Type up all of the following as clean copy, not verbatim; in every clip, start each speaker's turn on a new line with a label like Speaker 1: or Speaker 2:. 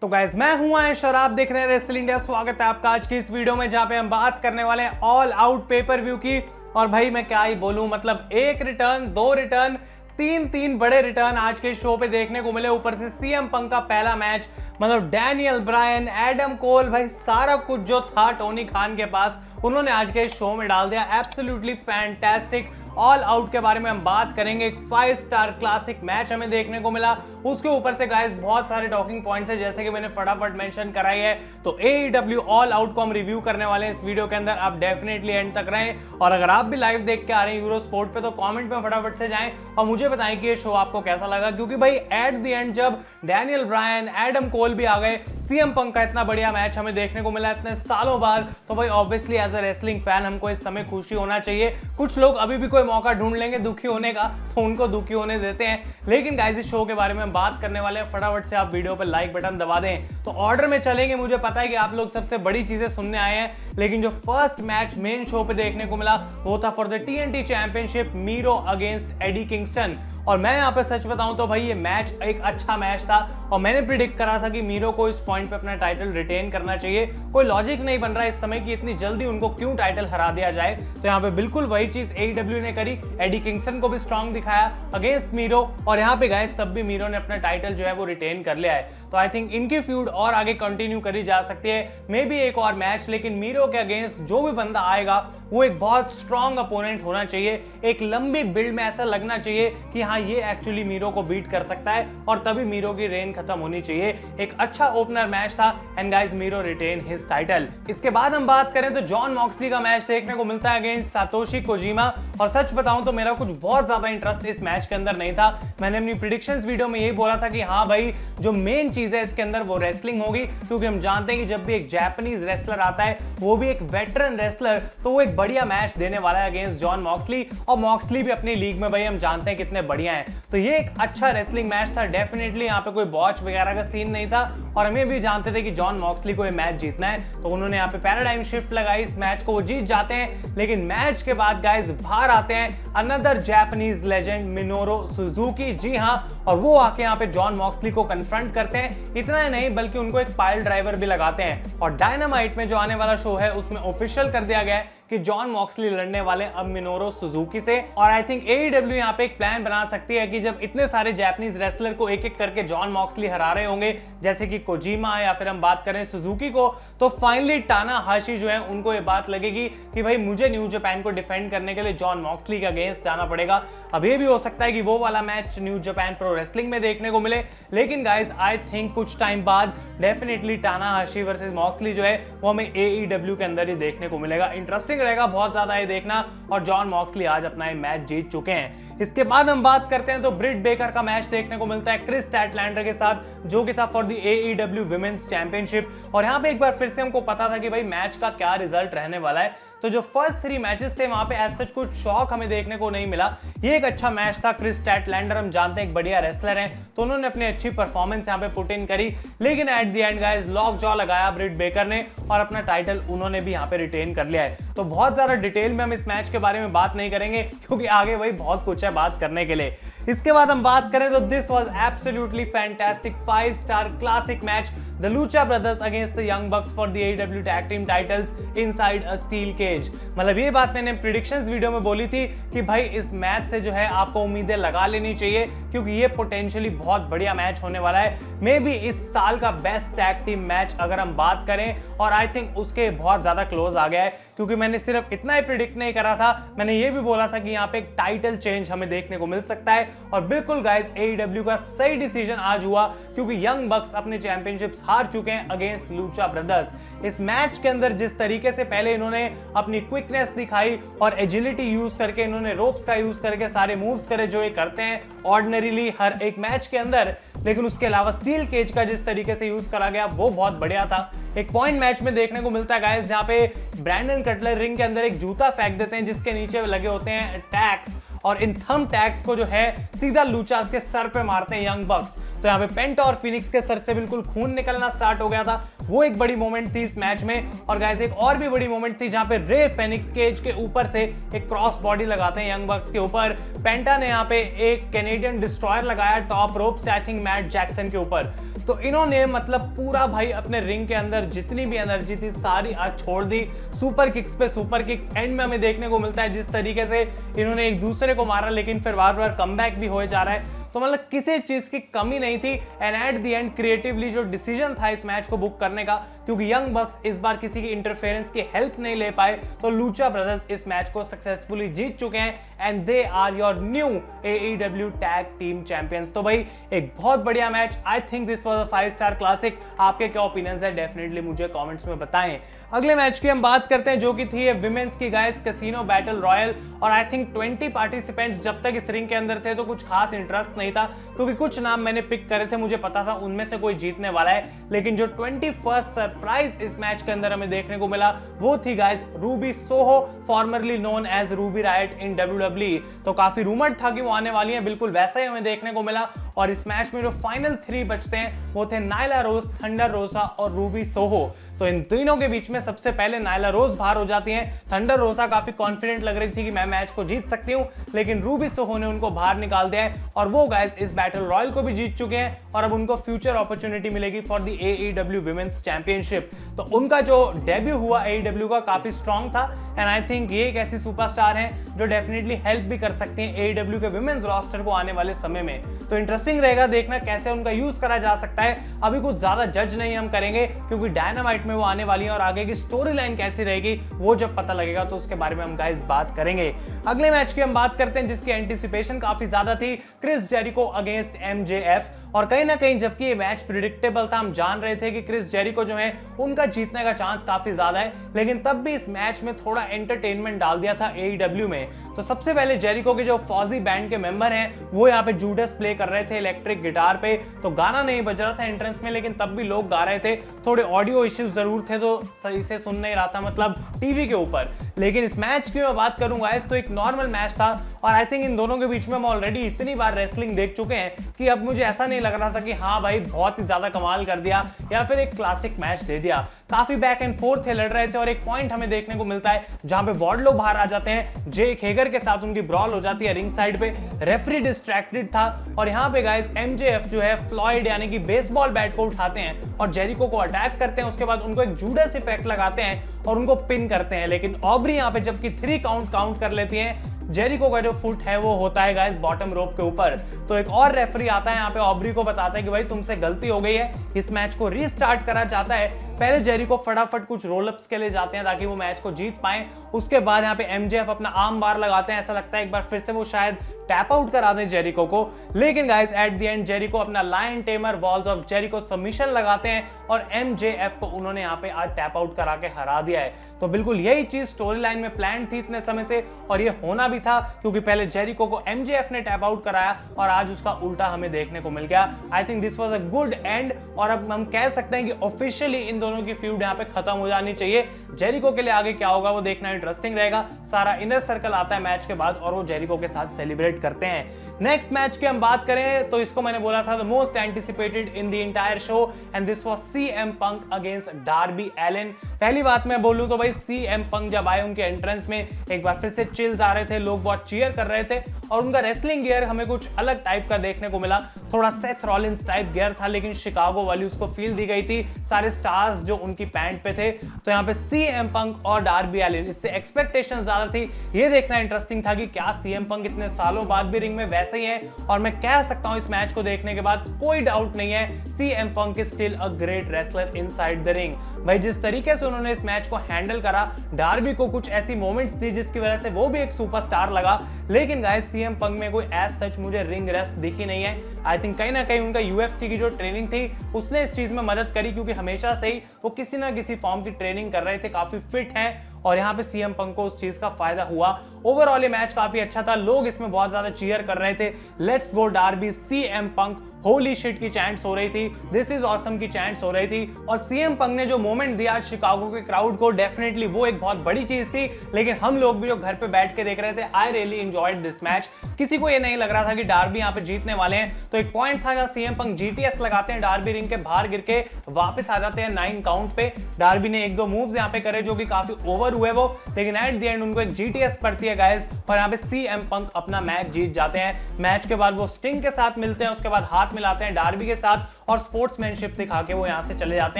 Speaker 1: तो गाइज मैं हूं आयुष और आप देख रहे हैं रेसल इंडिया। स्वागत है आपका आज की इस वीडियो में जहां पे हम बात करने वाले हैं ऑल आउट पेपर व्यू की। और भाई मैं क्या ही बोलूं, मतलब एक रिटर्न, दो रिटर्न, तीन बड़े रिटर्न आज के शो पे देखने को मिले। ऊपर से सीएम पंक का पहला मैच, मतलब डैनियल ब्रायन, एडम कोल, भाई सारा कुछ जो था टोनी खान के पास उन्होंने आज के शो में डाल दिया। Absolutely fantastic. ऑल आउट के बारे में हम बात करेंगे। एक 5 स्टार क्लासिक मैच हमें देखने को मिला। उसके ऊपर से गाइस बहुत सारे टॉकिंग पॉइंट्स हैं जैसे कि मैंने फटाफट मेंशन कराई है। तो AEW ऑल आउट को हम रिव्यू करने वाले हैं इस वीडियो के अंदर। आप डेफिनेटली एंड तक रहें और अगर आप भी लाइव देख के आ रहे हैं यूरो स्पोर्ट पे तो कमेंट में फटाफट से जाएं और मुझे बताएं कि ये शो आपको कैसा लगा। क्योंकि भाई एट द एंड जब डैनियल ब्रायन, एडम कोल भी आ गए, सीएम पंक का इतना बढ़िया मैच हमें देखने को मिला इतने सालों बाद, तो भाई obviously as a wrestling fan हमको इस समय खुशी होना चाहिए। कुछ लोग अभी भी कोई मौका ढूंढ लेंगे दुखी होने का, तो उनको दुखी होने देते हैं। लेकिन गाइस इस शो के बारे में बात करने वाले हैं, फटाफट से आप वीडियो पर लाइक बटन दबा दें। तो ऑर्डर में चलेंगे। मुझे पता है कि आप लोग सबसे बड़ी चीजें सुनने आए हैं, लेकिन जो फर्स्ट मैच मेन शो पे देखने को मिला वो था for the TNT championship, Miro against Eddie Kingston. और मैं यहाँ पे सच बताऊं तो भाई ये मैच एक अच्छा मैच था और मैंने प्रिडिक्ट करा था कि मीरो को इस पॉइंट पे अपना टाइटल रिटेन करना चाहिए। कोई लॉजिक नहीं बन रहा है इस समय कि इतनी जल्दी उनको क्यों टाइटल हरा दिया जाए। तो यहाँ पे बिल्कुल वही चीज AEW ने करी। एडी किंगस्टन को भी स्ट्रांग दिखाया अगेंस्ट मीरो और यहाँ पे गाइस तब भी मीरो ने अपना टाइटल जो है वो रिटेन कर लिया है। तो आई थिंक इनकी फ्यूड और आगे कंटिन्यू करी जा सकती है, मे बी एक और मैच। लेकिन मीरो के अगेंस्ट जो भी बंदा आएगा वो एक बहुत स्ट्रांग अपोनेंट होना चाहिए। एक लंबी बिल्ड में ऐसा लगना चाहिए कि हाँ ये एक्चुअली मीरो को बीट कर सकता है और तभी मीरो की रेन खत्म होनी चाहिए। एक अच्छा ओपनर मैच था and guys Miro retain his title. इसके बाद हम बात करें तो जॉन मॉक्सली का मैच देखने को मिलता है अगेंस्ट सातोशी कोजिमा। और सच बताऊं तो मेरा कुछ बहुत ज्यादा इंटरेस्ट इस मैच के अंदर नहीं था। मैंने अपनी प्रेडिक्शंस वीडियो में यही बोला था कि हाँ भाई जो मेन चीज है इसके अंदर वो रेसलिंग होगी, क्योंकि हम जानते हैं कि जब भी एक जापानीज रेसलर आता है वो भी एक वेटरन रेसलर, तो वो एक बढ़िया मैच देने वाला है अगेंस्ट जॉन मॉक्सली। और मॉक्सली भी अपनी लीग में भाई हम जानते हैं कितने बढ़िया हैं। तो ये एक अच्छा रेसलिंग मैच था। डेफिनेटली यहाँ पे कोई बॉच वगैरह का सीन नहीं था और हमें भी जानते थे कि जॉन मॉक्सली को ये मैच जीतना है, तो उन्होंने यहाँ पे पैराडाइम शिफ्ट लगाई, इस मैच को वो जीत जाते हैं। लेकिन मैच के बाद गाइस बाहर आते हैं another Japanese legend Minoru Suzuki. जी हाँ, और वो आके यहाँ पे जॉन मॉक्सली को कन्फ्रंट करते हैं। इतना ही नहीं बल्कि उनको एक पाइल ड्राइवर भी लगाते हैं। और डायनामाइट में जो आने वाला शो है उसमें ऑफिशियल कर दिया गया है कि जॉन मॉक्सली लड़ने वाले अब मिनोरू सुजुकी से। और आई थिंक AEW यहाँ पे एक प्लान बना सकती है कि जब इतने सारे जापानीज रेसलर को एक एक करके जॉन मॉक्सली हरा रहे होंगे, जैसे कि कोजिमा या फिर हम बात करें सुजुकी को, तो फाइनली टानाहाशी जो है उनको ये बात लगेगी कि भाई मुझे न्यू जापान को डिफेंड करने के लिए जॉन मॉक्सली के अगेंस्ट जाना पड़ेगा। अब ये भी हो सकता है कि वो वाला match new Japan pro wrestling में देखने को मिले। लेकिन गाइस आई थिंक कुछ टाइम बाद डेफिनेटली टानाहाशी वर्सेस मॉक्सली जो है वो हमें AEW के अंदर ही देखने को मिलेगा। इंटरेस्टिंग रहेगा बहुत ज्यादा ये देखना। और जॉन मॉक्सली आज अपना ये मैच जीत चुके हैं। इसके बाद हम बात करते हैं तो ब्रिट बेकर का मैच देखने को मिलता है क्रिस स्टैटलैंडर के साथ, जो कि था for the AEW women's championship. और यहाँ पे एक बार फिर से हमको पता था कि भाई मैच का क्या रिजल्ट रहने वाला है। तो जो फर्स्ट 3 मैचेस थे वहां पे एज सच कुछ शॉक हमें देखने को नहीं मिला। ये एक अच्छा मैच था। क्रिस स्टैटलैंडर हम जानते हैं एक बढ़िया रेसलर हैं, तो उन्होंने अपनी अच्छी परफॉर्मेंस यहाँ पे पुट इन करी। लेकिन eight the and guys lock jaw लगाया ब्रिट बेकर ने और अपना टाइटल उन्होंने भी यहाँ पे रिटेन कर लिया है। तो बहुत ज्यादा डिटेल में हम इस मैच के बारे में बात नहीं करेंगे क्योंकि आगे वही बहुत कुछ है बात करने के लिए। इसके बाद हम बात करें तो this was absolutely fantastic 5 star classic match, the Lucha brothers against the Young Bucks for the AEW tag team titles inside a steel cage. मतलब ये बात मैंने प्रेडिक्शंस वीडियो में बोली थी कि भाई इस मैच से जो है आपको उम्मीदें लगा लेनी चाहिए, क्योंकि ये पोटेंशियली बहुत बढ़िया मैच होने वाला है। मे बी इस साल का बेस्ट टैग टीम मैच अगर हम बात करें, और आई थिंक उसके बहुत ज्यादा क्लोज आ गया है। क्योंकि मैंने सिर्फ इतना ही प्रिडिक्ट नहीं करा था, मैंने ये भी बोला था कि यहाँ पे एक टाइटल चेंज हमें देखने को मिल सकता है। और बिल्कुल गाइस AEW का सही डिसीजन आज हुआ, क्योंकि यंग बक्स अपने चैंपियनशिप्स हार चुके हैं अगेंस्ट लूचा ब्रदर्स। इस मैच के अंदर जिस तरीके से पहले इन्होंने अपनी क्विकनेस दिखाई और एजिलिटी यूज करके, इन्होंने रोप्स का यूज करके सारे मूव्स करे जो ये करते हैं ऑर्डिनरीली हर एक मैच के अंदर, लेकिन उसके अलावा स्टील केज का जिस तरीके से यूज करा गया वो बहुत बढ़िया था। एक पॉइंट मैच में देखने को मिलता है गाइस जहां पे ब्रैंडन कटलर रिंग के अंदर एक जूता फेंक देते हैं जिसके नीचे लगे होते हैं टैग्स, और इन थंब टैग्स को जो है सीधा लूचास के सर पे मारते हैं यंग बक्स। तो यहाँ पे पेंटा और फिनिक्स के सर से बिल्कुल खून निकलना स्टार्ट हो गया था, वो एक बड़ी मोमेंट थी इस मैच में। और गाइस एक और भी बड़ी मोमेंट थी जहां पे रे फेनिक्स केज के ऊपर से एक क्रॉस बॉडी लगाते हैं यंग बक्स के ऊपर। पेंटा ने यहाँ पे एक कैनेडियन डिस्ट्रॉयर लगाया टॉप रोप से, आई थिंक मैट जैक्सन के ऊपर। तो इन्होंने मतलब पूरा भाई अपने रिंग के अंदर जितनी भी एनर्जी थी सारी आज छोड़ दी, सुपर किक्स पे सुपर किक्स। एंड में हमें देखने को मिलता है जिस तरीके से इन्होंने एक दूसरे को मारा, लेकिन फिर बार बार कमबैक भी हो जा रहा है। तो मतलब किसी चीज की कमी नहीं थी। And eight the and creatively जो डिसीजन था इस मैच को बुक करने का, क्योंकि यंग बक्स इस बार किसी की इंटरफेरेंस की हेल्प नहीं ले पाए, तो लूचा ब्रदर्स इस मैच को सक्सेसफुली जीत चुके हैं and they are your new AEW tag team champions. तो भाई एक बहुत बढ़िया match, I think this was a 5 star classic. आपके क्या ओपिनियंस है डेफिनेटली मुझे कमेंट्स में बताएं। अगले मैच की हम बात करते हैं जो कि थी विमेंस की गाइस कैसीनो बैटल रॉयल। और आई थिंक 20 पार्टिसिपेंट्स जब तक इस रिंग के अंदर थे तो कुछ खास इंटरेस्ट नहीं था, क्योंकि कुछ नाम मैंने पिक करे थे, मुझे पता था उनमें से कोई जीतने वाला है। लेकिन जो 21st सरप्राइज इस मैच के अंदर हमें देखने को मिला वो थी guys Ruby Soho, formerly known as Ruby Riott in WWE। तो काफी रूमर्ड था कि वो आने वाली है, बिल्कुल वैसा ही हमें देखने को मिला। और इस मैच में जो फाइनल 3 बचते हैं वो थे नाइला रोज, थंडर रोसा और रूबी सोहो। तो इन तीनों के बीच में सबसे पहले नाइला रोज बाहर हो जाती हैं। थंडर रोसा काफी कॉन्फिडेंट लग रही थी कि मैं मैच को जीत सकती हूं, लेकिन रूबी सोहो ने उनको बाहर निकाल दिया है। और वो गाइस इस बैटल रॉयल को भी जीत चुके हैं और अब उनको फ्यूचर अपॉर्चुनिटी मिलेगी for the AEW women's championship. तो उनका जो डेब्यू हुआ AEW का काफी स्ट्रॉन्ग था एंड आई थिंक ये एक ऐसी सुपरस्टार हैं जो डेफिनेटली हेल्प भी कर सकती हैं AEW के विमेंस रोस्टर को आने वाले समय में। तो इंटरेस्टिंग रहेगा देखना कैसे उनका यूज करा जा सकता है। अभी कुछ ज्यादा जज नहीं हम करेंगे क्योंकि डायनामाइट में वो आने वाली है और आगे की स्टोरी लाइन कैसी रहेगी वो जब पता लगेगा तो उसके बारे में हम गाइस बात करेंगे। अगले मैच की हम बात करते हैं जिसकी एंटिसिपेशन काफी ज्यादा थी, क्रिस जेरिको अगेंस्ट MJF। और कहीं ना कहीं जबकि ये मैच प्रिडिक्टेबल था, हम जान रहे थे कि क्रिस जेरिको जो है उनका जीतने का चांस काफी ज्यादा है, लेकिन तब भी इस मैच में थोड़ा एंटरटेनमेंट डाल दिया था AEW में। तो सबसे पहले जेरिको के जो फौजी बैंड के मेंबर हैं वो यहाँ पे जूडस प्ले कर रहे थे इलेक्ट्रिक गिटार पे। तो गाना नहीं बज रहा था एंट्रेंस में, लेकिन तब भी लोग गा रहे थे। थोड़े ऑडियो इश्यूज जरूर थे तो सही से सुन नहीं रहा था, मतलब टीवी के ऊपर। लेकिन इस मैच की मैं बात करूंगा तो एक नॉर्मल मैच था और आई थिंक इन दोनों के बीच में हम ऑलरेडी इतनी बार रेसलिंग देख चुके हैं कि अब मुझे ऐसा नहीं लग रहा था कि हाँ भाई बहुत ही ज्यादा कमाल कर दिया या फिर एक क्लासिक मैच दे दिया। काफी बैक एंड फोर्थ लड़ रहे थे और एक पॉइंट हमें देखने को मिलता है जहां पे वार्डलो बाहर आ जाते हैं, जेक हेगर के साथ उनकी ब्रॉल हो जाती है रिंग साइड पे। रेफरी डिस्ट्रैक्टेड था और यहाँ पे गाइस MJF जो है फ्लॉयड यानी कि बेसबॉल बैट को उठाते हैं और जेरिको को अटैक करते हैं। उसके बाद उनको एक जूडस इफेक्ट लगाते हैं और उनको पिन करते हैं। लेकिन ऑब्री यहाँ पे जबकि 3 काउंट कर लेती हैं, जेरिको का जो फुट है वो होता है गाइस बॉटम रोप के ऊपर। तो एक और रेफरी आता है यहाँ पे, ऑब्री को बताता है कि भाई तुमसे गलती हो गई है, इस मैच को रीस्टार्ट करा जाता है। पहले जेरिको फटाफट कुछ रोलअप्स के लिए जाते हैं ताकि वो मैच को जीत पाए। उसके बाद यहाँ पे MJF अपना आर्म बार लगाते हैं, ऐसा लगता है एक बार फिर से वो शायद टैप आउट करा दें जेरिको को। लेकिन guys at the end Jericho अपना lion tamer walls of Jericho submission लगाते हैं और MJF को उन्होंने यहाँ पे आज टैप आउट करा के हरा दिया है। तो बिल्कुल यही चीज स्टोरी लाइन में प्लान थी इतने समय से और ये होना भी था, क्योंकि पहले जेरिको को MJF ने टैप आउट कराया और आज उसका उल्टा हमें देखने को मिल गया। आई think this was a good and और अब हम कह सकते हैं कि ऑफिशियली इन दोनों की फ्यूड यहाँ पे खत्म हो जानी चाहिए। जेरिको के लिए आगे क्या होगा वो देखना इंटरेस्टिंग रहेगा। सारा इनर सर्कल आता है मैच के बाद और वो जेरिको के साथ सेलिब्रेट करते हैं। नेक्स्ट मैच की हम बात करें तो इसको मैंने बोला था the most anticipated in the entire show and this was CM Punk against Darby Allin. पहली बात मैं बोलूं तो भाई CM पंक जब आए उनके एंट्रेंस में एक बार फिर से चिल्स आ रहे थे, लोग बहुत चीयर कर रहे थे और उनका रेसलिंग गियर हमें कुछ अलग टाइप का देखने को मिला। थोड़ा सेथ रॉलिंस टाइप गियर था लेकिन शिकागो वाली उसको फील दी गई थी, सारे स्टार्स जो उनकी पैंट पे थे। तो यहाँ पे CM पंक और डार्बी एलन, इससे एक्सपेक्टेशन ज्यादा थी। ये देखना इंटरेस्टिंग था कि क्या CM पंक इतने सालों बाद भी रिंग में वैसे ही है। और मैं कह सकता हूं इस मैच को देखने के बाद कोई डाउट नहीं है, CM punk is still a great wrestler inside the ring. भाई जिस तरीके से उन्होंने इस मैच को हैंडल करा, डार्बी को कुछ ऐसी मोमेंट्स थी जिसकी वजह से वो भी एक सुपरस्टार लगा। लेकिन गाइस CM पंक में कोई एज सच मुझे रिंग रेस्ट दिखी नहीं है। आई थिंक कहीं ना कहीं उनका UFC की जो ट्रेनिंग थी उसने इस चीज में मदद करी, क्योंकि हमेशा से ही वो किसी ना किसी फॉर्म की ट्रेनिंग कर रहे थे, काफी फिट हैं और यहाँ पे CM पंक को उस चीज का फायदा हुआ। ओवरऑल ये मैच काफी अच्छा था, लोग इसमें बहुत ज्यादा चीयर कर रहे थे, let's go Derby CM punk holy shit की चैंट्स हो रही थी, दिस इज ऑसम की चैंट्स हो रही थी। और सीएम पंक ने जो मोमेंट दिया शिकागो के क्राउड को, डेफिनेटली वो एक बहुत बड़ी चीज थी। लेकिन हम लोग भी जो घर पे बैठ के देख रहे थे, I really enjoyed this match. किसी को ये नहीं लग रहा था कि डार्बी यहाँ पे जीतने वाले हैं। तो एक पॉइंट था जहां सीएम पंक जीटीएस लगाते हैं, डार्बी रिंग के बाहर गिर के वापस आ जाते हैं 9 काउंट पे। डार्बी ने 1-2 मूव्स यहाँ पे करे जो कि काफी ओवर हुए वो, लेकिन एट द एंड उनको एक जीटीएस पड़ती है गाइस, और यहाँ पे सीएम पंक अपना मैच जीत जाते हैं। मैच के बाद वो स्टिंग के साथ मिलते हैं, उसके बाद हाथ मिलाते हैं डार्बी के साथ और स्पोर्ट्समैनशिप दिखा के वो यहाँ से चले जाते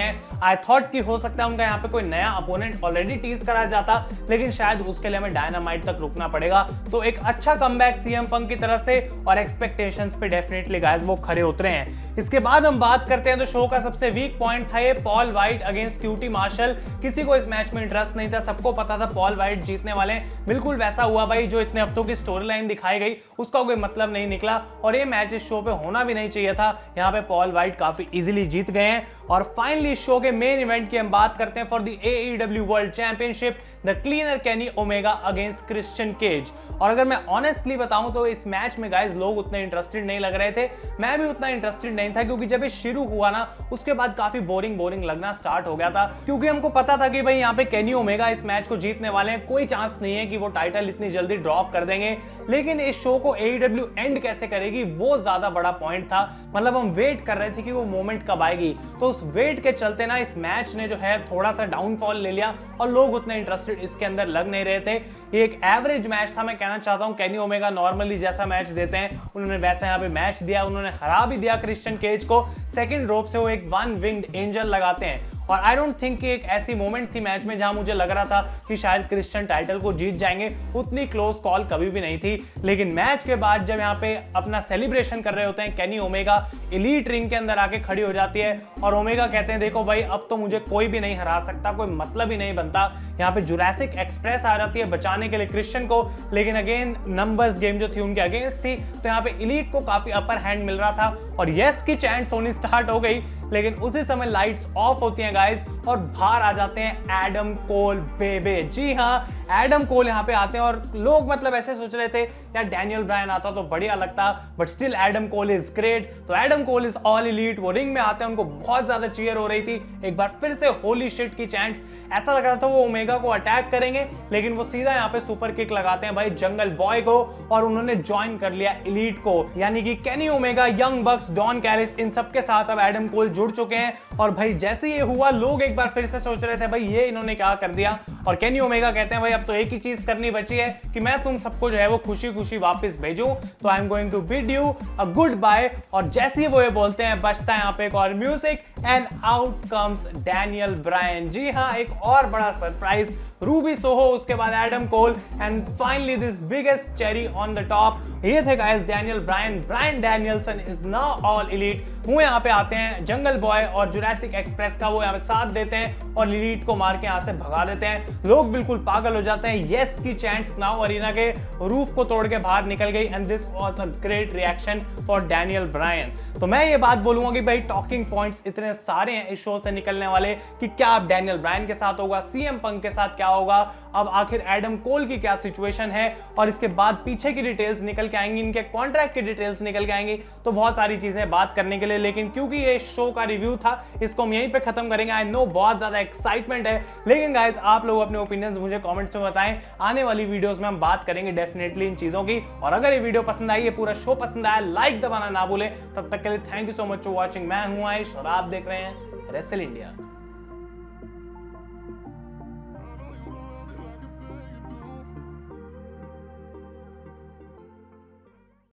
Speaker 1: हैं। आई थॉट कि हो सकता है उनका यहाँ पे कोई नया अपोनेंट ऑलरेडी टीज करा जाता, लेकिन शायद उसके लिए हमें डायनामाइट तक रुकना पड़ेगा। तो एक अच्छा कमबैक सीएम पंक की तरफ से, और एक्सपेक्टेशंस पे डेफिनेटली गाइस वो खरे उतरे हैं। इसके बाद हम बात करते हैं तो शो का सबसे वीक पॉइंट था ये Paul Wight against QT Marshall. किसी को इस मैच में इंटरेस्ट नहीं था, सबको पता था पॉल वाइट जीतने वाले हैं। बिल्कुल वैसा हुआ भाई, जो इतने हफ्तों की स्टोरी लाइन दिखाई गई उसका कोई मतलब नहीं निकला, और ये मैच इस शो पे होना भी नहीं चाहिए था। यहाँ पे पॉल वाइट काफी इजीली जीत गए हैं। और फाइनली शो के मेन इवेंट की हम बात करते हैं for the AEW world championship, the cleaner Kenny Omega against Christian Cage. और अगर मैं ऑनेस्टली बताऊं तो इस मैच में गाइस लोग उतने इंटरेस्टेड नहीं लग रहे थे, मैं भी उतना इंटरेस्टेड नहीं था, क्योंकि जब ये शुरू हुआ ना उसके बाद काफी बोरिंग लगना स्टार्ट हो गया था। क्योंकि हमको पता था कि भाई यहाँ पे केनी ओमेगा इस मैच को जीतने वाले हैं, कोई चांस नहीं है कि वो टाइटल इतनी जल्दी ड्रॉप कर देंगे। लेकिन इस शो को AEW एंड कैसे करेगी वो ज्यादा बड़ा पॉइंट था। मतलब हम वेट कर रहे थे कि वो मोमेंट कब आएगी, तो उस वेट के चलते ना इस मैच ने जो है थोड़ा सा डाउनफॉल ले लिया और लोग उतने इंटरेस्टेड इसके अंदर लग नहीं रहे थे। ये एक एवरेज मैच था। मैं कहना चाहता हूं केनी ओमेगा नॉर्मली जैसा मैच देते हैं उन्होंने वैसा यहाँ पे मैच दिया। उन्होंने हरा भी दिया क्रिश्चियन केज को, सेकंड रोप से वो एक 1 विंग्ड एंजल लगाते हैं। और आई डोंट थिंक कि एक ऐसी मोमेंट थी मैच में जहां मुझे लग रहा था कि शायद क्रिश्चियन टाइटल को जीत जाएंगे, उतनी क्लोज कॉल कभी भी नहीं थी। लेकिन मैच के बाद जब यहाँ पे अपना सेलिब्रेशन कर रहे होते हैं, केनी ओमेगा एलीट रिंग के अंदर आके खड़ी हो जाती है और ओमेगा कहते हैं देखो भाई अब तो मुझे कोई भी नहीं हरा सकता, कोई मतलब ही नहीं बनता। यहाँ पे जुरासिक एक्सप्रेस आ जाती है बचाने के लिए क्रिश्चियन को, लेकिन अगेन नंबर्स गेम जो थी उनके अगेंस्ट थी, तो यहाँ पे एलीट को काफी अपर हैंड मिल रहा था और यस की चैंट्स होनी स्टार्ट हो गई। लेकिन उसी समय लाइट्स ऑफ होती हैं गाइस और बाहर आ जाते हैं एडम कोल बेबे। जी हाँ, एडम कोल यहाँ पे आते हैं और लोग मतलब ऐसे सोच रहे थे यार डैनियल ब्रायन आता तो बढ़िया लगता, but still Adam Cole is great. तो Adam Cole is all elite, वो रिंग में आते हैं, उनको बहुत ज्यादा चीयर हो रही थी। एक बार फिर से होली शिट की चैंट्स, ऐसा लग रहा था वो ओमेगा को अटैक करेंगे, लेकिन वो सीधा यहाँ पे सुपर किक लगाते हैं भाई जंगल बॉय को और उन्होंने ज्वाइन कर लिया एलीट को। यानी कि Kenny Omega, Young Bucks, Don Callis, इन सबके साथ अब एडम कोल जुड़ चुके हैं। और भाई जैसे ये हुआ लोग एक बार फिर से सोच रहे थे भाई ये इन्होंने क्या कर दिया, और केनी ओमेगा कहते हैं भाई अब तो एक ही चीज करनी बची है कि मैं तुम सबको जो है वो खुशी खुशी वापस भेजूं, तो I am going to bid you a goodbye. और जैसे ही वो ये बोलते हैं बजता है यहाँ पे एक और music and out comes Daniel Bryan. जी हाँ, एक और बड़ा सरप्राइज, रूबी सोहो, उसके बाद Adam Cole and finally this biggest cherry on the top, ये थे guys Daniel Bryan. Bryan Danielson is now all elite. वो यहाँ पे आते हैं, जंगल बॉय और जुरासिक एक्सप्रेस का वो यहाँ पे साथ देते हैं और एलीट को मार के यहाँ से भगा देते हैं। लोग बिल्कुल पागल हो जाते हैं। यस की चैंट्स नाउ अरीना के रूफ को तोड़ के बाहर निकल गई and this was a great reaction for Daniel Bryan. तो मैं ये बात बोलूंगा कि भाई टॉकिंग पॉइंट्स इतने सारे हैं इस शो से निकलने वाले कि क्या अब डैनियल ब्रायन के साथ होगा, सीएम पंक के साथ क्या होगा, अब आखिर एडम कोल की क्या सिचुएशन है, और इसके बाद पीछे की डिटेल्स निकल के आएंगी, इनके कॉन्ट्रैक्ट की डिटेल्स निकल के आएंगी। तो बहुत सारी चीजें बात करने के लिए, लेकिन क्योंकि ये शो का रिव्यू था इसको हम यहीं पे खत्म करेंगे। आई नो बहुत ज्यादा एक्साइटमेंट है, लेकिन गाइस आप लोग अपने ओपिनियंस मुझे कमेंट्स में बताएं। आने वाली वीडियोस में हम बात करेंगे डेफिनेटली इन चीजों की। और अगर ये वीडियो पसंद आई है, पूरा शो पसंद आया, लाइक दबाना ना भूलें। तब तक के लिए thank you so much for watching. मैं हूं आयुष और आप देख रहे हैं रेसल इंडिया।